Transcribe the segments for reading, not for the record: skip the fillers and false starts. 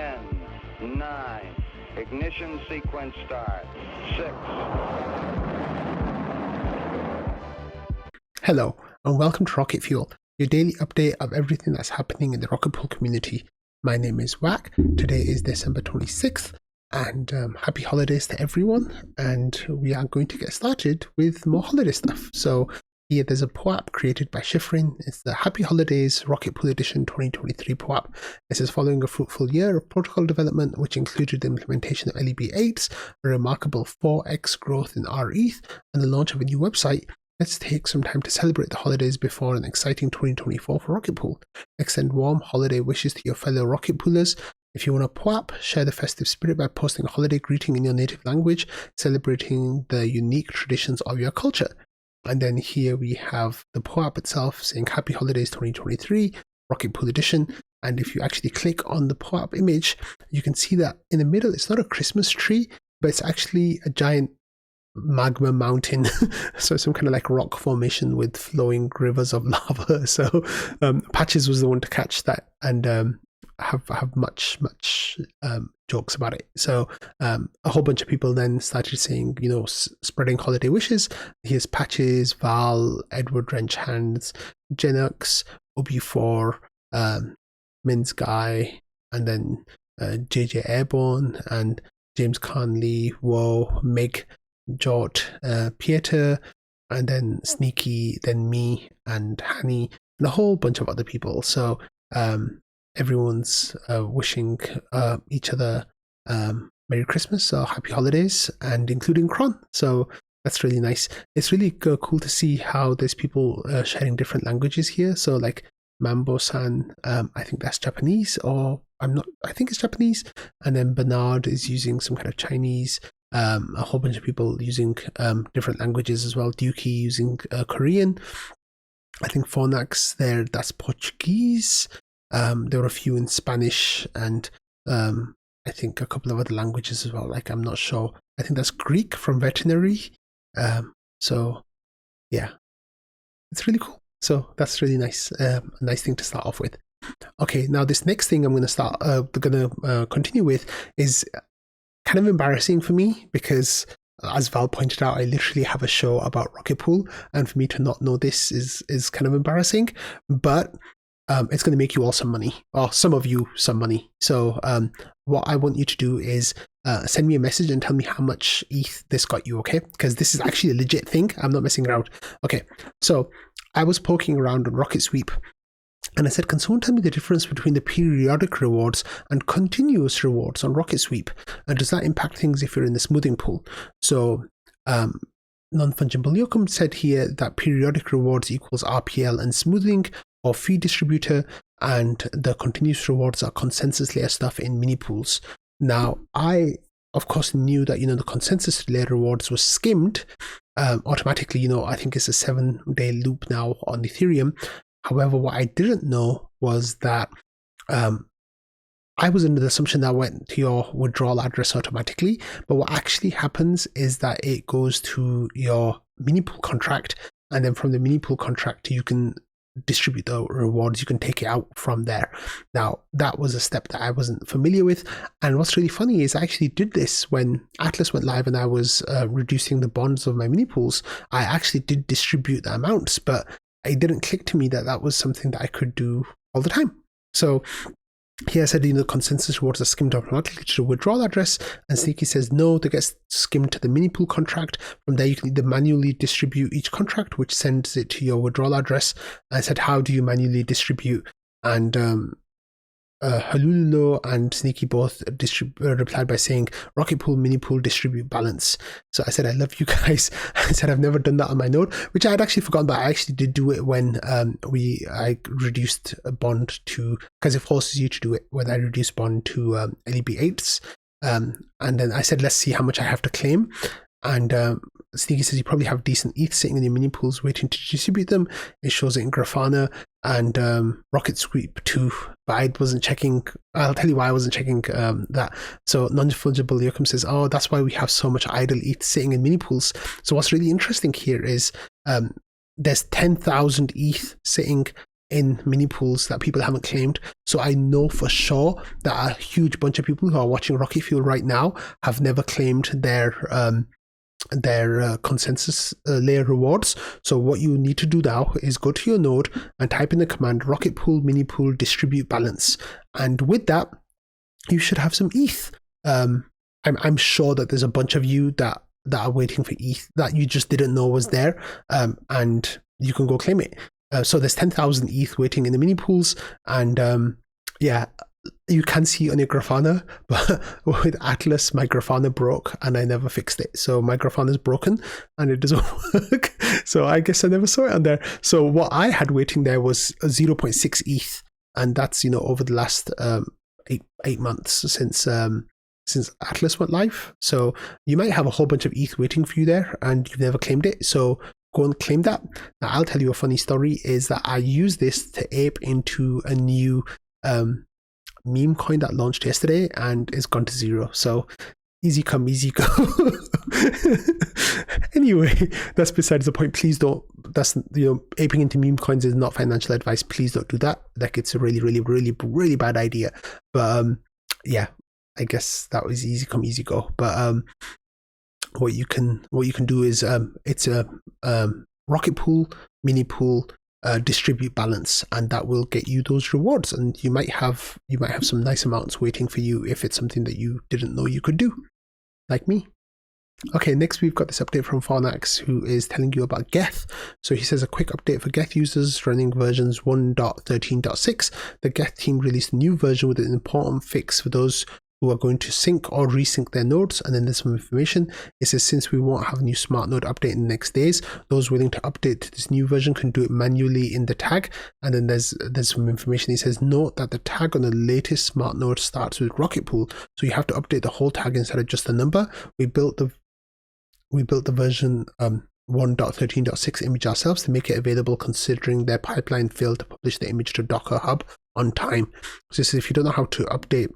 10, 9, ignition sequence start, 6. Hello, and welcome to Rocket Fuel, your daily update of everything that's happening in the Rocket Pool community. My name is Wack. Today is December 26th, and happy holidays to everyone. And we are going to get started with more holiday stuff. So here there's a POAP created by Shifrin. It's the Happy Holidays Rocket Pool Edition 2023 POAP. This is following a fruitful year of protocol development, which included the implementation of LEB8s, a remarkable 4x growth in rETH, and the launch of a new website. Let's take some time to celebrate the holidays before an exciting 2024 for Rocket Pool. Extend warm holiday wishes to your fellow Rocket Poolers. If you want a POAP, share the festive spirit by posting a holiday greeting in your native language, celebrating the unique traditions of your culture. And then here we have the POAP itself saying Happy Holidays 2023, Rocket Pool Edition. And if you actually click on the POAP image, you can see that in the middle, it's not a Christmas tree, but it's actually a giant magma mountain. So some kind of like rock formation with flowing rivers of lava. So Patches was the one to catch that and have much jokes about it. So a whole bunch of people then started saying, spreading holiday wishes. Here's Patches, Val, Edward Wrench Hands, Genux, Obi4, Min's Guy, and then JJ Airborne and James Conley, Woe, Meg, Jort, Pieter, and then Sneaky, then me and Hanny, and a whole bunch of other people. So everyone's wishing each other Merry Christmas or Happy Holidays, and including Kron. So that's really nice. It's really cool to see how there's people sharing different languages here. So like Mambo-san, I think that's Japanese, or I think it's Japanese. And then Bernard is using some kind of Chinese. A whole bunch of people using different languages as well. Dukey using Korean. I think Phonax there, that's Portuguese. There were a few in Spanish, and I think a couple of other languages as well. Like, I'm not sure. I think that's Greek from veterinary. So yeah, it's really cool. So that's really nice. A nice thing to start off with. Okay, now this next thing I'm going to continue with is kind of embarrassing for me, because as Val pointed out, I literally have a show about Rocket Pool, and for me to not know this is kind of embarrassing, but it's going to make you all some money, or some of you some money. So what I want you to do is send me a message and tell me how much ETH this got you, okay? Because this is actually a legit thing. I'm not messing around. Okay, so I was poking around on Rocket Sweep, and I said, can someone tell me the difference between the periodic rewards and continuous rewards on Rocket Sweep? And does that impact things if you're in the smoothing pool? So Non-Fungible Yokum said here that periodic rewards equals RPL and smoothing or fee distributor, and the continuous rewards are consensus layer stuff in mini pools. Now, I of course knew that the consensus layer rewards was skimmed automatically. I think it's a 7-day loop now on Ethereum. However, what I didn't know was that I was under the assumption that went to your withdrawal address automatically, but what actually happens is that it goes to your mini pool contract, and then from the mini pool contract you can distribute the rewards. You can take it out from there. Now, that was a step that I wasn't familiar with, and what's really funny is I actually did this when Atlas went live and I was reducing the bonds of my mini pools. I actually did distribute the amounts, but it didn't click to me that that was something that I could do all the time. So here I said, consensus rewards are skimmed automatically to the withdrawal address, and Sneaky says no, they get skimmed to the mini pool contract. From there, you can either manually distribute each contract, which sends it to your withdrawal address. I said, how do you manually distribute? And Halululo and Sneaky both replied by saying Rocket Pool, Mini Pool, distribute balance. So I said, I love you guys. I said, I've never done that on my node, which I had actually forgotten, but I actually did do it when I reduced a bond to, because it forces you to do it when I reduce bond to LEB8s. And then I said, let's see how much I have to claim. And Sneaky says you probably have decent ETH sitting in your mini pools waiting to distribute them. It shows it in Grafana and Rocket Sweep too, but I wasn't checking. I'll tell you why I wasn't checking that. So Non-Fungible Yokum says, oh, that's why we have so much idle ETH sitting in mini pools. So what's really interesting here is there's 10,000 ETH sitting in mini pools that people haven't claimed. So I know for sure that a huge bunch of people who are watching Rocket Fuel right now have never claimed their consensus layer rewards. So what you need to do now is go to your node and type in the command rocket pool mini pool distribute balance, and with that you should have some ETH. I'm sure that there's a bunch of you that are waiting for ETH that you just didn't know was there, and you can go claim it. So there's 10,000 ETH waiting in the mini pools, and yeah, you can see on your Grafana, but with Atlas, my Grafana broke and I never fixed it. So my Grafana is broken and it doesn't work. So I guess I never saw it on there. So what I had waiting there was 0.6 ETH, and that's, you know, over the last 8 months since Atlas went live. So you might have a whole bunch of ETH waiting for you there and you've never claimed it. So go and claim that. Now I'll tell you a funny story is that I used this to ape into a new meme coin that launched yesterday and it's gone to 0. So easy come, easy go. Anyway, that's besides the point. Please don't, that's, you know, aping into meme coins is not financial advice. Please don't do that. Like, it's a really bad idea. But yeah, I guess that was easy come, easy go. But what you can do is it's a rocket pool, mini pool, distribute balance, and that will get you those rewards, and you might have some nice amounts waiting for you if it's something that you didn't know you could do, like me. Okay, next we've got this update from Fornax, who is telling you about Geth. So he says, a quick update for Geth users running versions 1.13.6. The Geth team released a new version with an important fix for those who are going to sync or resync their nodes. And then there's some information. It says, since we won't have a new smart node update in the next days, those willing to update to this new version can do it manually in the tag. And then there's some information. It says, note that the tag on the latest smart node starts with rocket pool, so you have to update the whole tag instead of just the number. We built the version 1.13.6 image ourselves to make it available, considering their pipeline failed to publish the image to Docker Hub on time. So this is, if you don't know how to update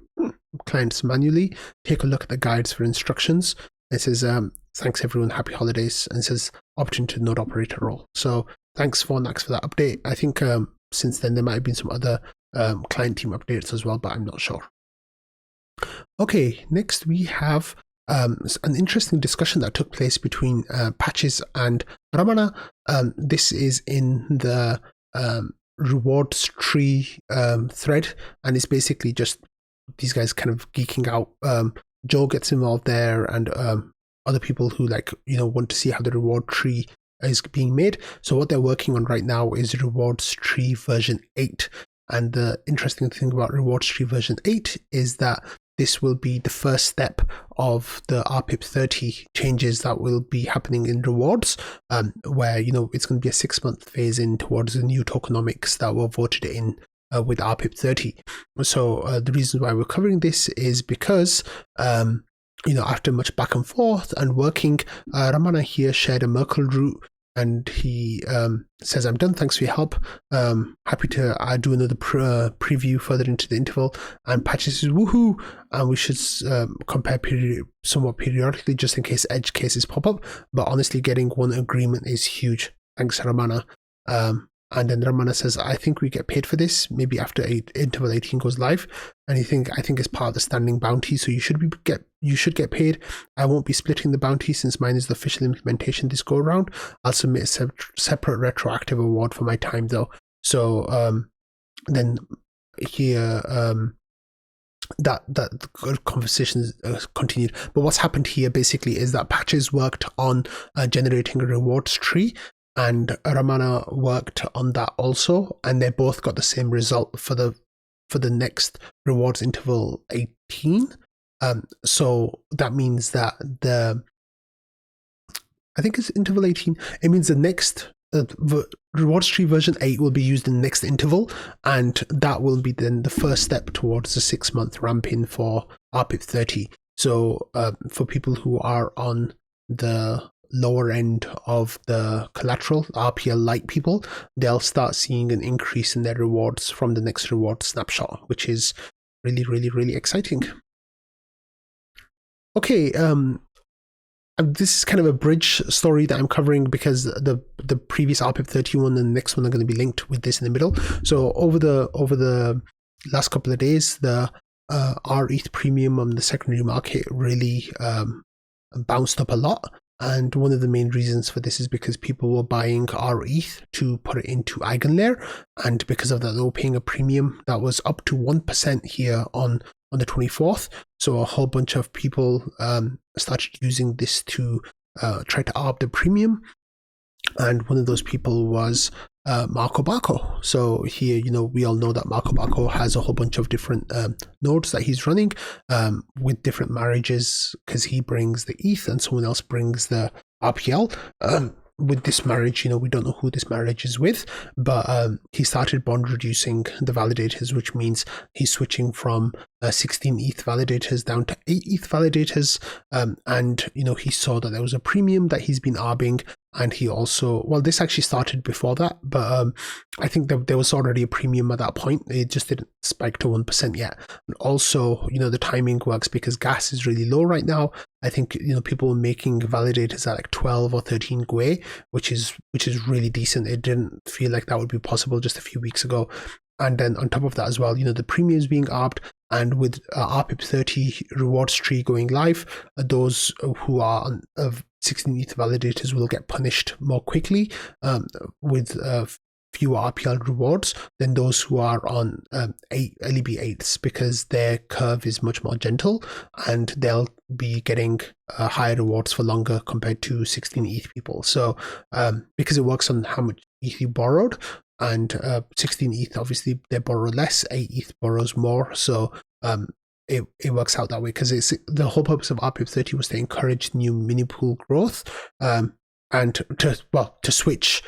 clients manually, take a look at the guides for instructions. It says, thanks everyone, happy holidays, and it says opt into node operator role. So thanks Fornax for that update. I think since then there might have been some other client team updates as well, but I'm not sure. Okay, next we have an interesting discussion that took place between Patches and Ramana. This is in the rewards tree thread, and it's basically just these guys kind of geeking out. Joe gets involved there, and other people who, like, you know, want to see how the reward tree is being made. So what they're working on right now is rewards tree version 8. And the interesting thing about rewards tree version 8 is that this will be the first step of the RPIP 30 changes that will be happening in rewards, where, you know, it's going to be a 6-month phase in towards the new tokenomics that were voted in with RPIP 30. So the reason why we're covering this is because, you know, after much back and forth and working, Ramana here shared a Merkle root, and he says, I'm done, thanks for your help. Happy to do another preview further into the interval. And Patches says, woohoo, and we should compare somewhat periodically just in case edge cases pop up. But honestly, getting one agreement is huge. Thanks, Ramana. And then Ramana says, I think we get paid for this, maybe after interval 18 goes live. And I think it's part of the standing bounty, so you should get paid. I won't be splitting the bounty since mine is the official implementation this go around. I'll submit a separate retroactive award for my time though. So then here that conversation continued. But what's happened here basically is that Patches worked on generating a rewards tree, and Ramana worked on that also, and they both got the same result for the next rewards interval 18. So that means that I think it's interval 18. It means the next rewards tree version 8 will be used in the next interval, and that will be then the first step towards the 6-month ramp in for RPIP 30. So for people who are on the lower end of the collateral, RPL light people, they'll start seeing an increase in their rewards from the next reward snapshot, which is really exciting. Okay, this is kind of a bridge story that I'm covering because the previous RPIP 31 and the next one are going to be linked with this in the middle. So over the last couple of days, the rETH premium on the secondary market really bounced up a lot. And one of the main reasons for this is because people were buying rETH to put it into EigenLayer, and because of that, they were paying a premium that was up to 1% here on the 24th. So a whole bunch of people started using this to try to arb the premium, and one of those people was Marko. So here, we all know that Marko has a whole bunch of different nodes that he's running with different marriages, because he brings the ETH and someone else brings the RPL. With this marriage, we don't know who this marriage is with, but he started bond reducing the validators, which means he's switching from 16 ETH validators down to 8 ETH validators. And he saw that there was a premium that he's been arbing, and he also, well, this actually started before that, but I think that there was already a premium at that point. It just didn't spike to 1% yet. And also, the timing works because gas is really low right now. I think people were making validators at like 12 or 13 GUE, which is really decent. It didn't feel like that would be possible just a few weeks ago. And then on top of that as well, the premium is being arbed, and with RPIP 30 rewards tree going live, those who are on 16 ETH validators will get punished more quickly with fewer RPL rewards than those who are on LEB 8s, because their curve is much more gentle and they'll be getting higher rewards for longer compared to 16 ETH people. So because it works on how much ETH you borrowed, and 16 ETH, obviously they borrow less, 8 ETH borrows more. So it works out that way, because it's the whole purpose of RPIP 30 was to encourage new mini pool growth and to switch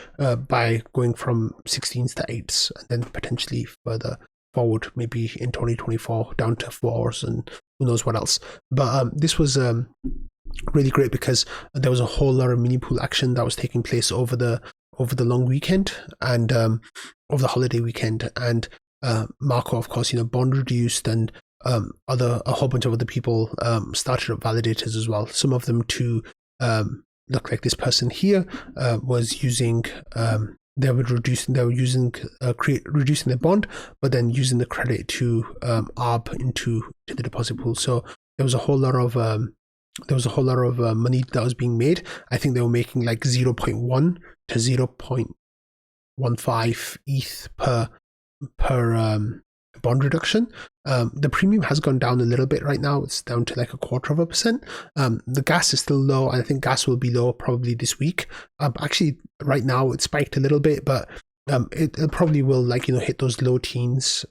by going from 16s to 8s, and then potentially further forward, maybe in 2024 down to 4s and who knows what else. But this was really great because there was a whole lot of mini pool action that was taking place over the long weekend and over the holiday weekend. And Marko, of course, bond reduced, and a whole bunch of other people started up validators as well. Some of them to look like this person here was using they were reducing their bond, but then using the credit to arb into the deposit pool. So there was a whole lot of money that was being made. I think they were making like 0.1 to 0.15 ETH per bond reduction. The premium has gone down a little bit right now. It's down to like 0.25%. The gas is still low. I think gas will be low probably this week. Actually, right now it spiked a little bit, but it probably will hit those low teens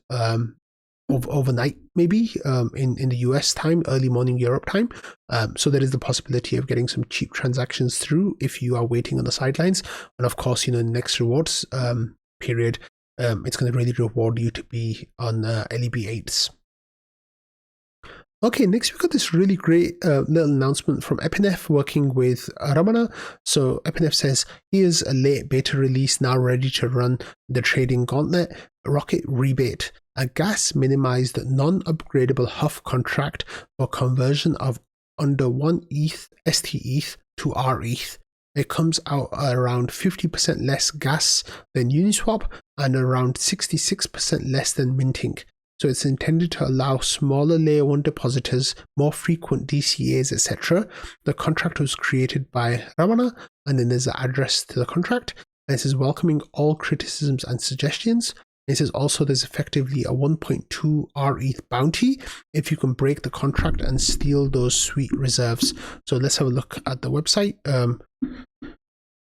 overnight, maybe in the US time, early morning Europe time. So there is the possibility of getting some cheap transactions through if you are waiting on the sidelines. And of course, next rewards period, it's going to really reward you to be on LEB 8s. Okay, next we got this really great little announcement from Epinef working with Ramana. So Epinef says, here's a late beta release now ready to run the trading gauntlet, Rocket Rebate, a gas minimized non-upgradable HUF contract for conversion of under 1 ETH ST-ETH to rETH. It comes out around 50% less gas than Uniswap and around 66% less than minting. So it's intended to allow smaller layer 1 depositors, more frequent DCAs, etc. The contract was created by Ramana, and then there's an address to the contract. And it says welcoming all criticisms and suggestions. It says also there's effectively a 1.2 rETH bounty if you can break the contract and steal those sweet reserves. So let's have a look at the website.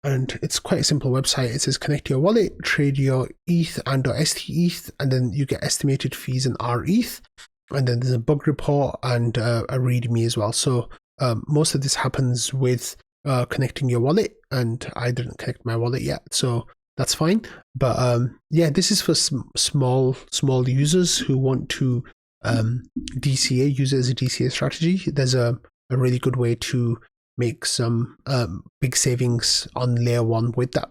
And it's quite a simple website. It says connect your wallet, trade your ETH and or ST-ETH, and then you get estimated fees in rETH. And then there's a bug report and a README as well. So most of this happens with connecting your wallet, and I didn't connect my wallet yet, so that's fine. But yeah, this is for small users who want to DCA, use it as a DCA strategy. There's a really good way to make some big savings on layer 1 with that.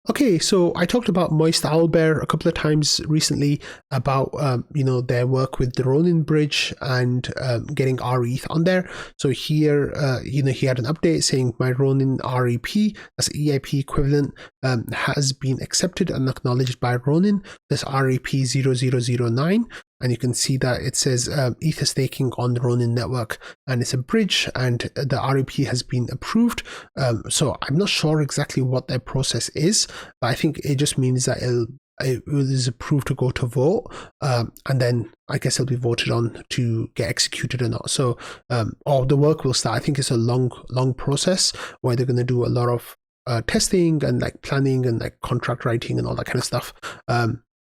Okay, so I talked about Moist Owlbear a couple of times recently about their work with the Ronin bridge and getting rETH on there. So here he had an update saying my Ronin REP, that's EIP equivalent, has been accepted and acknowledged by Ronin. This REP 0009. And you can see that it says Ether staking on the Ronin network, and it's a bridge, and the REP has been approved. So I'm not sure exactly what their process is, but I think it just means that it is approved to go to vote, and then I guess it'll be voted on to get executed or not. So, or the work will start. I think it's a long process where they're going to do a lot of testing and like planning and like contract writing and all that kind of stuff.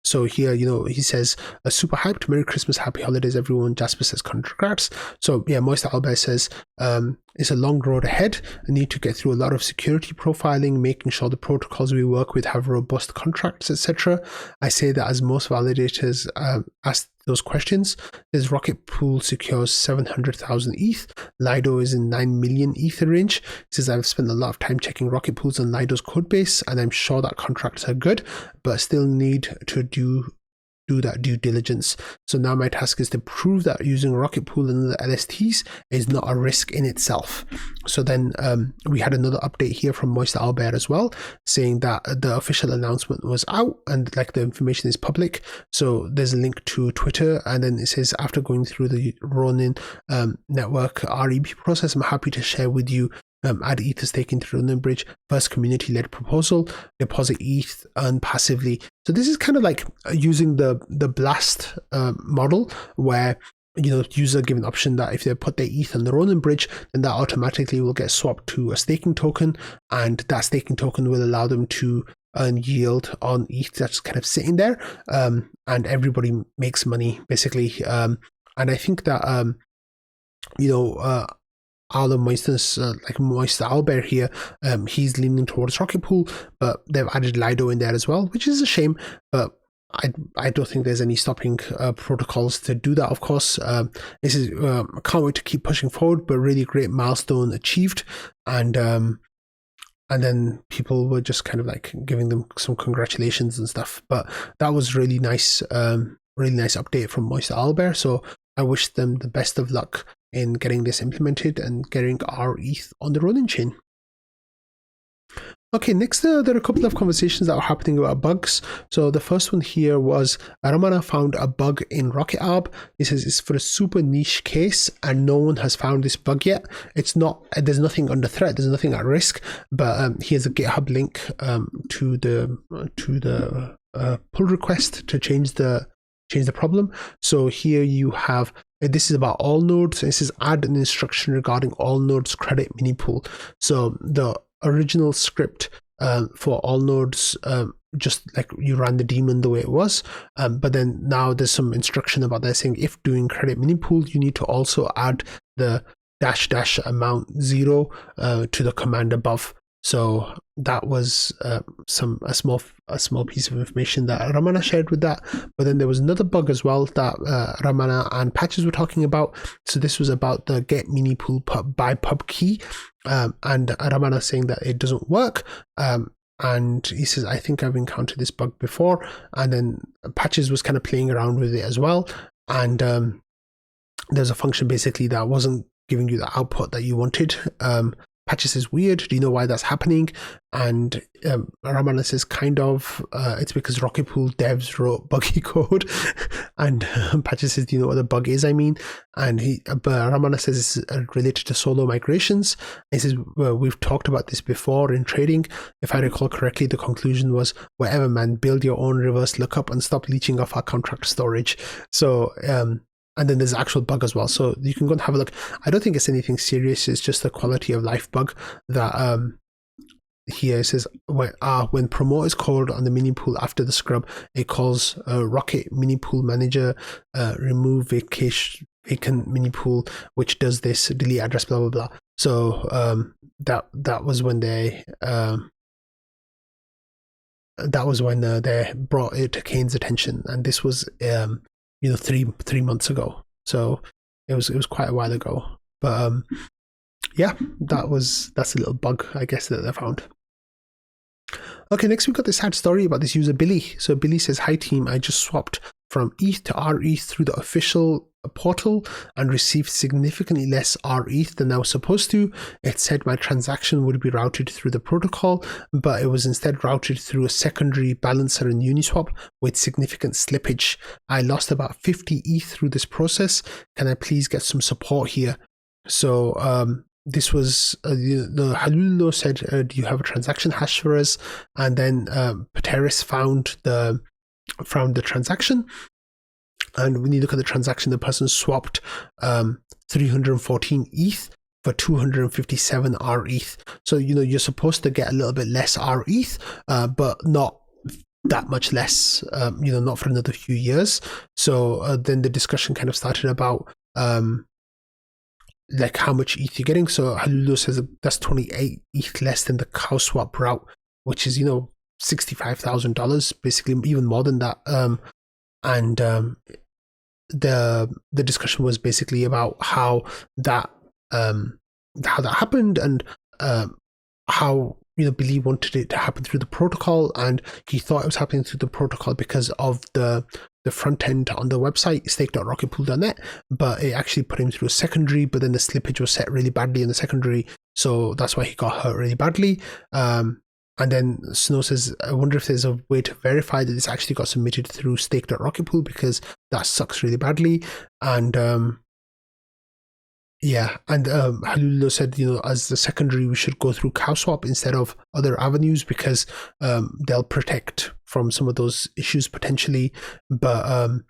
So here, he says, super hyped, Merry Christmas, Happy Holidays, everyone. Jasper says, congrats. So yeah, Moist Albert says, it's a long road ahead. I need to get through a lot of security profiling, making sure the protocols we work with have robust contracts, etc. I say that as most validators ask those questions. This rocket pool secures 700,000 ETH. Lido is in 9 million Ether range. It says, I've spent a lot of time checking rocket pools on Lido's codebase, and I'm sure that contracts are good, but still need to do that due diligence. So now my task is to prove that using rocket pool and the LSTs is not a risk in itself. So then we had another update here from Moist Albert as well, saying that the official announcement was out and like the information is public. So there's a link to Twitter, and then it says, after going through the Ronin network REP process, I'm happy to share with you add Ether staking to Ronin Bridge, first community-led proposal, deposit ETH, earn passively. So this is kind of like using the Blast model, where user given option that if they put their ETH on the Ronin Bridge, then that automatically will get swapped to a staking token, and that staking token will allow them to earn yield on ETH that's kind of sitting there, and everybody makes money basically. And I think that all of Moistness, like Moist Albert here, he's leaning towards Rocket Pool, but they've added Lido in there as well, which is a shame, but I don't think there's any stopping protocols to do that, of course. This is, I can't wait to keep pushing forward, but really great milestone achieved, and then people were just kind of like giving them some congratulations and stuff, but that was really nice update from Moist Albert, so I wish them the best of luck in getting this implemented and getting rETH on the Ronin chain. Okay, next there are a couple of conversations that are happening about bugs. So the first one here was Ramana found a bug in RocketArb. He says it's for a super niche case and no one has found this bug yet. It's not, there's nothing under threat, there's nothing at risk, but here's a GitHub link to the pull request to change the problem. So here you have, this is about all nodes. It says add an instruction regarding all nodes credit mini pool. So the original script for all nodes, just like you ran the daemon the way it was, but then now there's some instruction about that saying if doing credit mini pool, you need to also add the -- amount 0 to the command above. So that was a small piece of information that Ramana shared with that. But then there was another bug as well that Ramana and Patches were talking about. So this was about the get mini pool by pub key, and Ramana saying that it doesn't work. And he says, I think I've encountered this bug before. And then Patches was kind of playing around with it as well. And there's a function basically that wasn't giving you the output that you wanted. Patches is weird. Do you know why that's happening? And Ramana says, kind of, it's because Rocket Pool devs wrote buggy code. And Patches says, do you know what the bug is? I mean, and Ramana says it's related to solo migrations. He says, well, we've talked about this before in trading. If I recall correctly, the conclusion was, whatever, man, build your own reverse lookup and stop leeching off our contract storage. So, and then there's actual bug as well. So you can go and have a look. I don't think it's anything serious. It's just a quality of life bug that here it says when promote is called on the mini pool after the scrub, it calls Rocket mini pool manager remove vacant mini pool, which does this delete address blah blah blah. So that was when they they brought it to Kane's attention, and this was 3 months ago. So it was quite a while ago. But yeah, that's a little bug, I guess, that they found. Okay, next we've got this sad story about this user Billy. So Billy says, "Hi team, I just swapped from ETH to rETH through the official portal and received significantly less rETH than I was supposed to. It said my transaction would be routed through the protocol, but it was instead routed through a secondary balancer in Uniswap with significant slippage. I lost about 50 ETH through this process. Can I please get some support here?" So this was the Halulo said, "Do you have a transaction hash for us?" And then Pateris found the transaction. And when you look at the transaction, the person swapped 314 ETH for 257 rETH. So, you're supposed to get a little bit less rETH, but not that much less, not for another few years. So then the discussion kind of started about like how much ETH you're getting. So Halulo says that's 28 ETH less than the cow swap route, which is, $65,000, basically even more than that. And the discussion was basically about how that happened, and how Billy wanted it to happen through the protocol, and he thought it was happening through the protocol because of the front end on the website stake.rocketpool.net, but it actually put him through a secondary, but then the slippage was set really badly in the secondary, so that's why he got hurt really badly. And then Snow says, "I wonder if there's a way to verify that this actually got submitted through stake.rocketpool, because that sucks really badly." And Halulo said, as the secondary, we should go through CowSwap instead of other avenues, because they'll protect from some of those issues potentially. But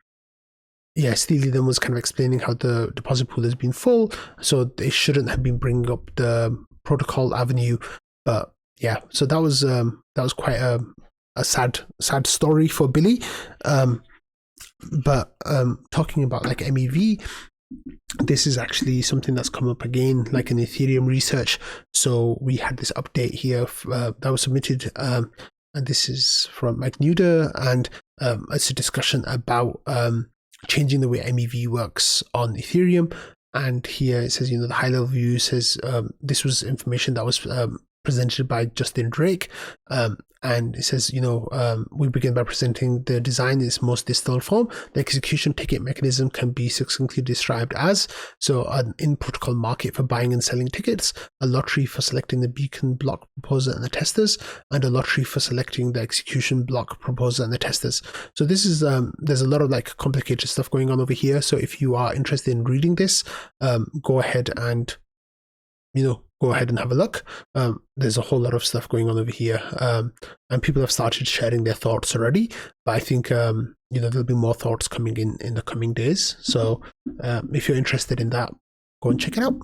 Steely then was kind of explaining how the deposit pool has been full, so they shouldn't have been bringing up the protocol avenue. But yeah, so that was quite a sad story for Billy. But talking about like MEV, this is actually something that's come up again, like in Ethereum research. So we had this update here that was submitted, and this is from Mike Nuda, and it's a discussion about changing the way MEV works on Ethereum. And here it says, the high level view says this was information that was presented by Justin Drake, and it says, we begin by presenting the design in its most distilled form. The execution ticket mechanism can be succinctly described as, an in-protocol market for buying and selling tickets, a lottery for selecting the beacon block proposer and the testers, and a lottery for selecting the execution block proposer and the testers. So this is, there's a lot of like complicated stuff going on over here. So if you are interested in reading this, go ahead and have a look. There's a whole lot of stuff going on over here, and people have started sharing their thoughts already, but I think there'll be more thoughts coming in the coming days. So if you're interested in that, go and check it out.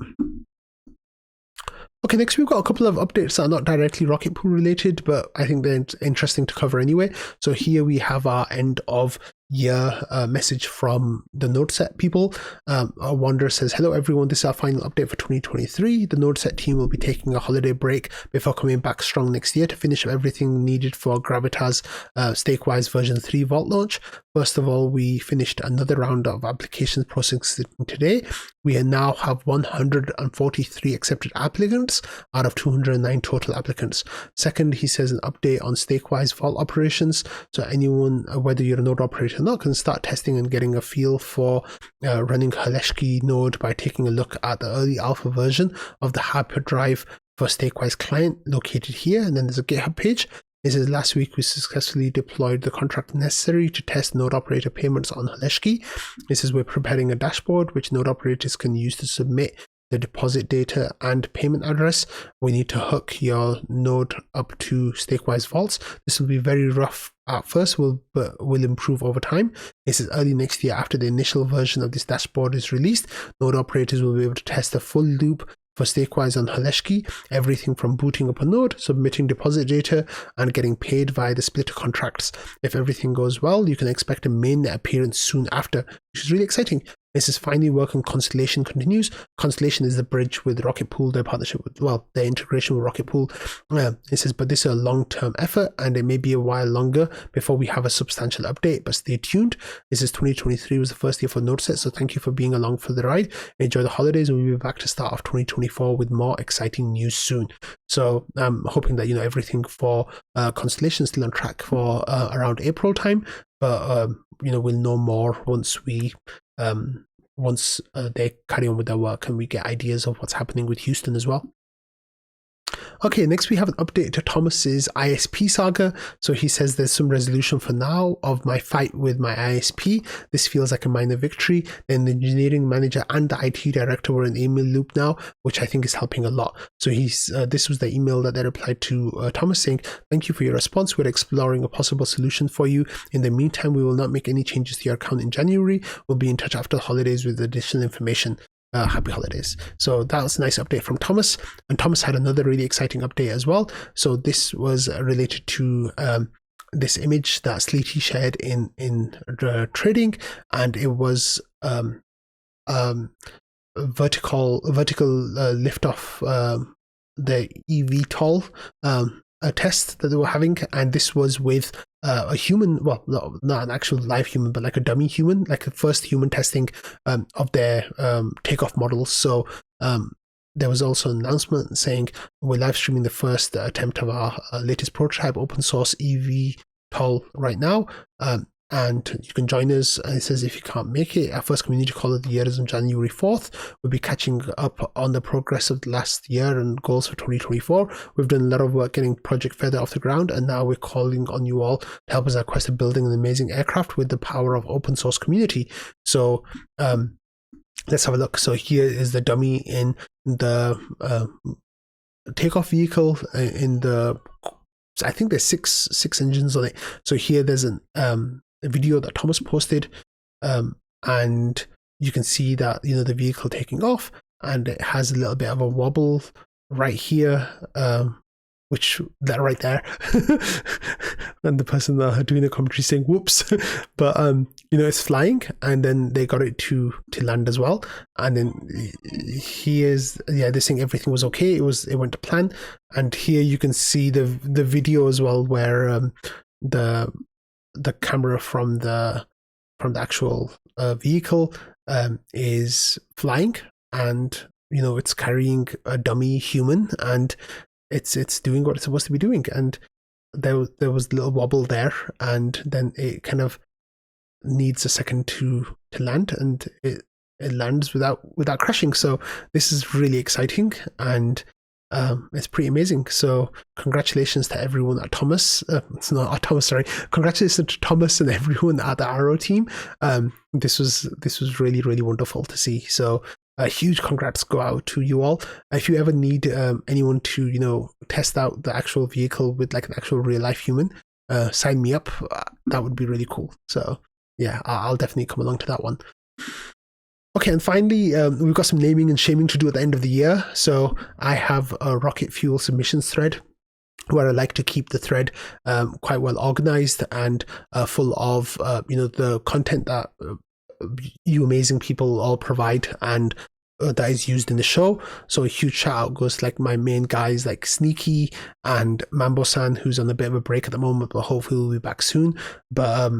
Okay, next we've got a couple of updates that are not directly Rocket Pool related, but I think they're interesting to cover anyway. So here we have our end of year message from the NodeSet people. Wander says, "Hello everyone, this is our final update for 2023. The NodeSet team will be taking a holiday break before coming back strong next year to finish up everything needed for Gravitas Stakewise version 3 vault launch. First of all, we finished another round of applications processing today. We now have 143 accepted applicants out of 209 total applicants. Second, he says an update on Stakewise vault operations. So anyone, whether you're a node operator or not, can start testing and getting a feel for running Haleshki node by taking a look at the early alpha version of the hyperdrive for Stakewise client located here. And then there's a GitHub page. It says, last week we successfully deployed the contract necessary to test node operator payments on Haleshki. It says we're preparing a dashboard which node operators can use to submit the deposit data and payment address. We need to hook your node up to Stakewise vaults. This will be very rough at first, but will improve over time. It says early next year, after the initial version of this dashboard is released, node operators will be able to test a full loop for Stakewise on Haleshki, everything from booting up a node, submitting deposit data, and getting paid via the splitter contracts. If everything goes well, you can expect a mainnet appearance soon after, which is really exciting. It says finally work on Constellation continues. Constellation is the bridge with Rocket Pool, their partnership with, well, their integration with Rocket Pool. It says, but this is a long-term effort and it may be a while longer before we have a substantial update, but stay tuned. This is 2023 was the first year for NodeSet, so thank you for being along for the ride. Enjoy the holidays, and we'll be back to start of 2024 with more exciting news soon. So I'm hoping that, everything for Constellation is still on track for around April time, but we'll know more once we they carry on with their work and we get ideas of what's happening with Houston as well. Okay, next we have an update to Thomas's ISP saga. So he says there's some resolution for now of my fight with my ISP. This feels like a minor victory. Then the engineering manager and the IT director were in the email loop now, which I think is helping a lot. So this was the email that they replied to Thomas saying, thank you for your response. We're exploring a possible solution for you. In the meantime, we will not make any changes to your account in January. We'll be in touch after the holidays with additional information. Happy holidays. So that was a nice update from Thomas, and Thomas had another really exciting update as well. So this was related to this image that Sleety shared in trading, and it was vertical liftoff the eVTOL a test that they were having, and this was with a human, well, not an actual live human, but like a dummy human, like the first human testing of their takeoff models. So there was also an announcement saying we're live streaming the first attempt of our latest prototype open source eVTOL right now. And you can join us. And it says if you can't make it, our first community call of the year is on January 4th. We'll be catching up on the progress of the last year and goals for 2024. We've done a lot of work getting Project Feather off the ground, and now we're calling on you all to help us in our quest of building an amazing aircraft with the power of open source community. So let's have a look. So here is the dummy in the takeoff vehicle in the, I think there's six engines on it. So here there's a video that Thomas posted, and you can see that the vehicle taking off, and it has a little bit of a wobble right here, which that right there, and the person doing the commentary saying whoops, but it's flying, and then they got it to land as well, and then they're saying everything was okay, it went to plan, and here you can see the video as well where the camera from the actual vehicle is flying, and it's carrying a dummy human, and it's doing what it's supposed to be doing, and there was a little wobble there, and then it kind of needs a second to land, and it lands without crashing. So this is really exciting, and it's pretty amazing. So congratulations to everyone at Thomas. Congratulations to Thomas and everyone at the Arrow team. This was really, really wonderful to see. So a huge congrats go out to you all. If you ever need anyone to test out the actual vehicle with like an actual real life human, sign me up. That would be really cool. So yeah, I'll definitely come along to that one. Okay, and finally, we've got some naming and shaming to do at the end of the year. So I have a rocket fuel submissions thread where I like to keep the thread quite well organized and full of the content that you amazing people all provide and that is used in the show. So a huge shout out goes to like my main guys like Sneaky and Mambo-san, who's on a bit of a break at the moment, but hopefully we'll be back soon. But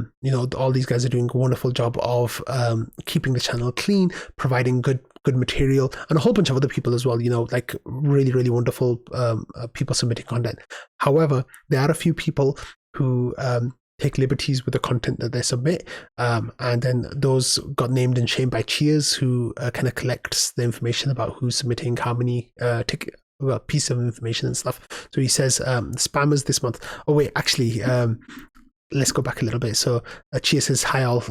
all these guys are doing a wonderful job of keeping the channel clean, providing good material, and a whole bunch of other people as well, like really, really wonderful people submitting content. However, there are a few people who take liberties with the content that they submit, and then those got named and shamed by Cheers, who kind of collects the information about who's submitting how many piece of information and stuff. So he says spammers this month. Oh wait, actually, let's go back a little bit. So Cheers says, hi all,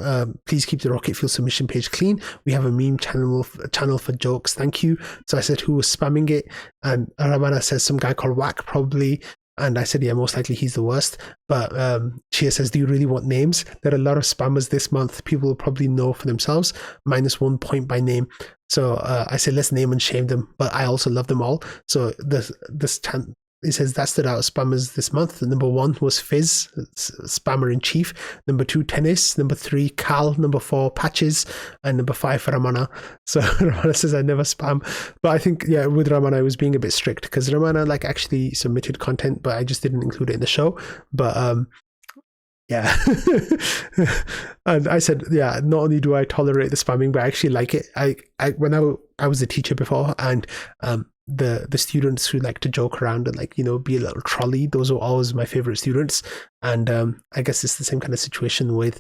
please keep the rocket fuel submission page clean. We have a meme channel for jokes, thank you. So I said, who was spamming it? And Ramana says some guy called Whack probably. And I said, yeah, most likely he's the worst. But Chia says, do you really want names? There are a lot of spammers this month. People will probably know for themselves. -1 point by name. So I said, let's name and shame them. But I also love them all. So this it says that stood out as spammers this month. Number 1 was Fizz, spammer in chief. Number 2, Tennis. Number 3, Cal. Number 4, Patches. And number 5, Ramana. So Ramana says I never spam. But I think, yeah, with Ramana, I was being a bit strict because Ramana like actually submitted content, but I just didn't include it in the show. But yeah. And I said, yeah, not only do I tolerate the spamming, but I actually like it. When I was a teacher before, and the students who like to joke around and like, be a little trolley, those were always my favorite students. And I guess it's the same kind of situation with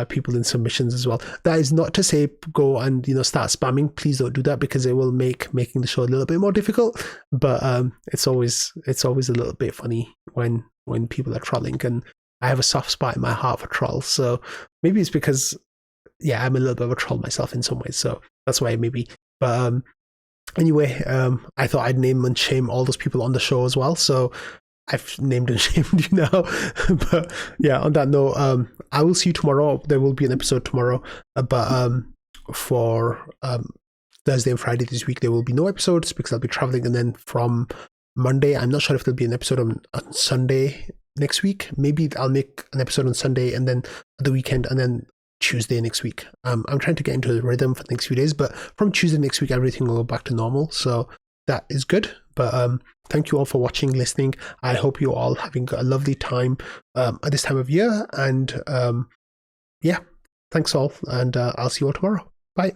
people in submissions as well. That is not to say go and start spamming. Please don't do that, because it will make making the show a little bit more difficult. But it's always a little bit funny when people are trolling, and I have a soft spot in my heart for trolls. So maybe it's because, yeah, I'm a little bit of a troll myself in some ways. So that's why maybe. But anyway, I thought I'd name and shame all those people on the show as well. So I've named and shamed you now. But yeah, on that note, I will see you tomorrow. There will be an episode tomorrow. But for Thursday and Friday this week, there will be no episodes because I'll be traveling. And then from Monday, I'm not sure if there'll be an episode on Sunday next week. Maybe I'll make an episode on Sunday and then the weekend and then Tuesday next week. I'm trying to get into the rhythm for the next few days, but from Tuesday next week, everything will go back to normal. So that is good. But thank you all for watching, listening. I hope you're all having a lovely time at this time of year. And yeah, thanks all. And I'll see you all tomorrow. Bye.